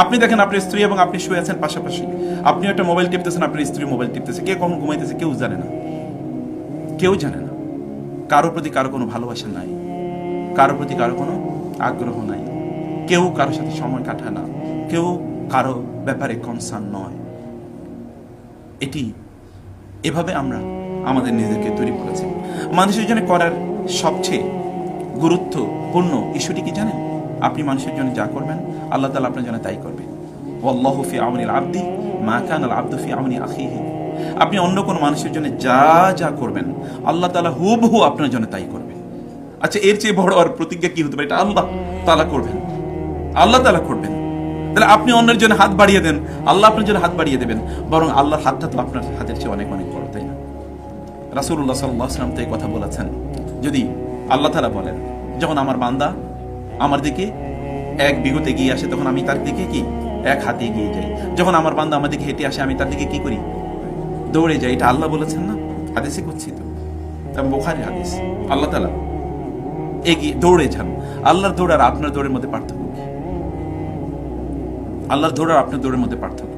আপনি দেখেন আপনার স্ত্রী এবং আপনি শুয়ে আছেন পাশাপাশি, আপনি একটা মোবাইল টিপতেছেন, আপনার স্ত্রী মোবাইল টিপতেছে, কে কখন ঘুমাইতেছে কেউ জানে না, কেউ জানে না। কারো প্রতি কারো কোনো ভালোবাসা নাই, কারো প্রতি কারো কোনো আগ্রহ নাই, কেউ কারোর সাথে সময় কাটায় না, কেউ কারো ব্যাপারে কনসার্ন নয়। এভাবে আমরা আমাদের নিজেদেরকে তৈরি করেছি। মানুষের জন্য করার সবচেয়ে গুরুত্বপূর্ণ ইস্যুটি কি জানেন? আপনি মানুষের জন্য যা করবেন আল্লাহ তাআলা আপনার জন্য তাই করবে। ওয়াল্লাহু ফি আউনিল আবদি মা কানাল আবদু ফি আউনি আখিহি। আপনি অন্য কোন মানুষের জন্য যা যা করবেন আল্লাহ তাআলা হুবহু আপনার জন্য তাই করবে। আচ্ছা, এর চেয়ে বড় আর প্রতিজ্ঞা কি হতে পারে? এটা আল্লাহ তাআলা করবেন, আল্লাহ তাআলা করবেন। তাহলে আপনি অন্যের জন্য হাত বাড়িয়ে দেন, আল্লাহ আপনার জন্য হাত বাড়িয়ে দেবেন। বরং আল্লাহর হাতটা তো আপনার হাতের চেয়ে অনেক অনেক বড়, তাই না? রাসূলুল্লাহ সাল্লাল্লাহু আলাইহি ওয়াসাল্লাম তো এই কথা বলেছেন। যদি আল্লাহ তাআলা বলেন, যখন আমার বান্দা আমার দিকে এক বিগত এগিয়ে আসে তখন আমি তার দিকে কি এক হাতে এগিয়ে যাই, যখন আমার বান্দা আমার দিকে হেঁটে আসে আমি তার দিকে কি করি? দৌড়ে যাই। এটা আল্লাহ বলেছেন না? হাদিসে করছি তো, বুখারীর হাদিস। আল্লাহ তাআলা এগিয়ে দৌড়ে যান। আল্লাহর দৌড় আর আপনার দৌড়ের মধ্যে পার্থক্য কি? আল্লাহর দৌড় আর আপনার দৌড়ের মধ্যে পার্থক্য